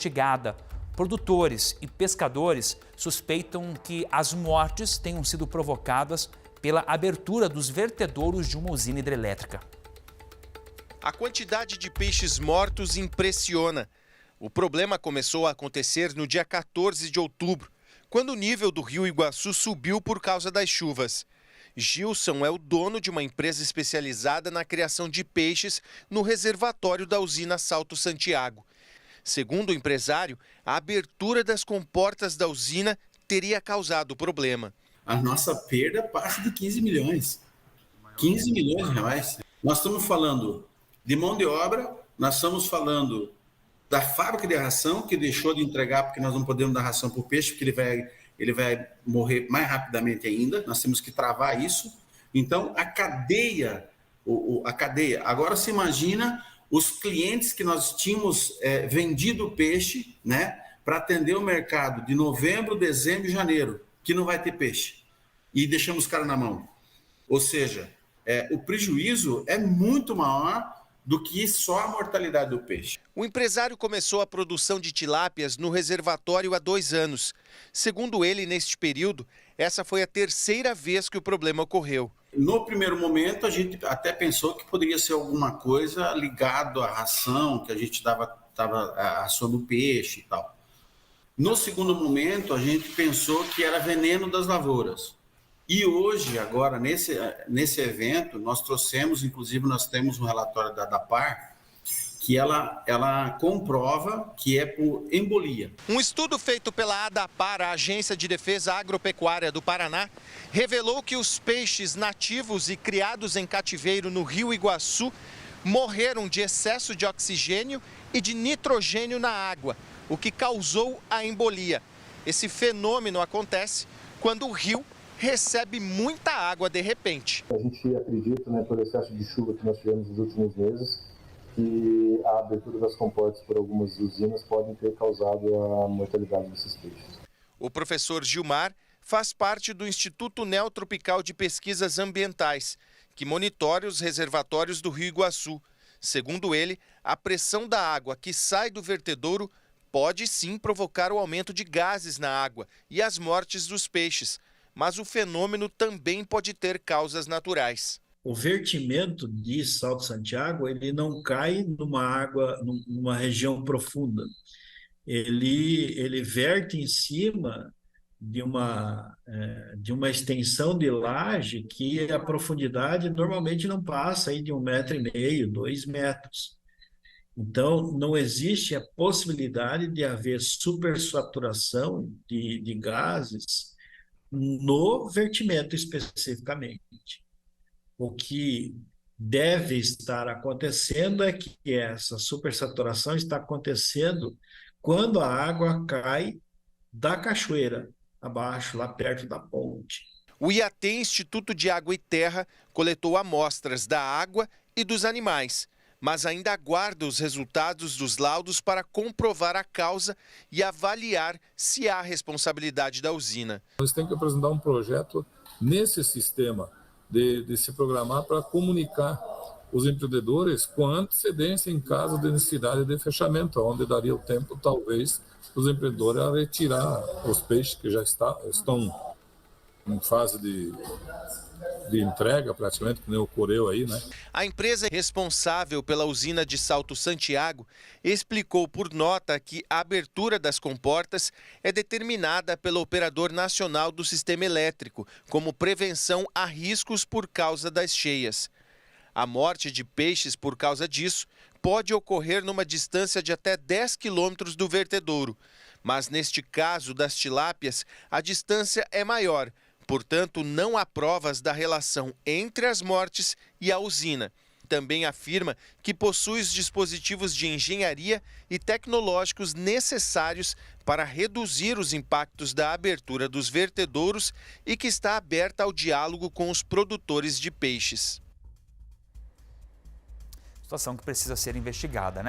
investigada. Produtores e pescadores suspeitam que as mortes tenham sido provocadas pela abertura dos vertedouros de uma usina hidrelétrica. A quantidade de peixes mortos impressiona. O problema começou a acontecer no dia 14 de outubro, quando o nível do Rio Iguaçu subiu por causa das chuvas. Gilson é o dono de uma empresa especializada na criação de peixes no reservatório da usina Salto Santiago. Segundo o empresário, a abertura das comportas da usina teria causado o problema. A nossa perda passa de 15 milhões. 15 milhões de reais. Nós estamos falando de mão de obra, nós estamos falando da fábrica de ração, que deixou de entregar porque nós não podemos dar ração para o peixe, porque ele vai morrer mais rapidamente ainda. Nós temos que travar isso. Então, a cadeia. Agora, se imagina os clientes que nós tínhamos vendido o peixe, né, para atender o mercado de novembro, dezembro e janeiro, que não vai ter peixe. E deixamos os caras na mão. Ou seja, o prejuízo é muito maior do que só a mortalidade do peixe. O empresário começou a produção de tilápias no reservatório há 2 anos. Segundo ele, neste período, essa foi a 3ª vez que o problema ocorreu. No primeiro momento, a gente até pensou que poderia ser alguma coisa ligado à ração, que a gente estava assando o peixe e tal. No segundo momento, a gente pensou que era veneno das lavouras. E hoje, agora, nesse evento, nós trouxemos, inclusive nós temos um relatório da ADAPAR, que ela comprova que é por embolia. Um estudo feito pela ADAPAR, a Agência de Defesa Agropecuária do Paraná, revelou que os peixes nativos e criados em cativeiro no Rio Iguaçu morreram de excesso de oxigênio e de nitrogênio na água, o que causou a embolia. Esse fenômeno acontece quando o rio recebe muita água de repente. A gente acredita, pelo excesso de chuva que nós tivemos nos últimos meses, que a abertura das comportas por algumas usinas podem ter causado a mortalidade desses peixes. O professor Gilmar faz parte do Instituto Neotropical de Pesquisas Ambientais, que monitora os reservatórios do Rio Iguaçu. Segundo ele, a pressão da água que sai do vertedouro pode sim provocar o aumento de gases na água e as mortes dos peixes, mas o fenômeno também pode ter causas naturais. O vertimento de Salto Santiago, ele não cai numa água, numa região profunda. Ele verte em cima de uma extensão de laje que a profundidade normalmente não passa aí de 1,5 metro, 2 metros. Então, não existe a possibilidade de haver supersaturação de gases no vertimento especificamente. O que deve estar acontecendo é que essa supersaturação está acontecendo quando a água cai da cachoeira abaixo, lá perto da ponte. O IAT, Instituto de Água e Terra, coletou amostras da água e dos animais, mas ainda aguarda os resultados dos laudos para comprovar a causa e avaliar se há responsabilidade da usina. Nós temos que apresentar um projeto nesse sistema de se programar para comunicar os empreendedores com antecedência em caso de necessidade de fechamento, onde daria o tempo, talvez, os empreendedores a retirar os peixes que já estão em fase de entrega, praticamente, que nem ocorreu aí, né? A empresa responsável pela usina de Salto Santiago explicou por nota que a abertura das comportas é determinada pelo Operador Nacional do Sistema Elétrico, como prevenção a riscos por causa das cheias. A morte de peixes por causa disso pode ocorrer numa distância de até 10 quilômetros do vertedouro, mas neste caso das tilápias, a distância é maior. Portanto, não há provas da relação entre as mortes e a usina. Também afirma que possui os dispositivos de engenharia e tecnológicos necessários para reduzir os impactos da abertura dos vertedouros e que está aberta ao diálogo com os produtores de peixes. Situação que precisa ser investigada, né?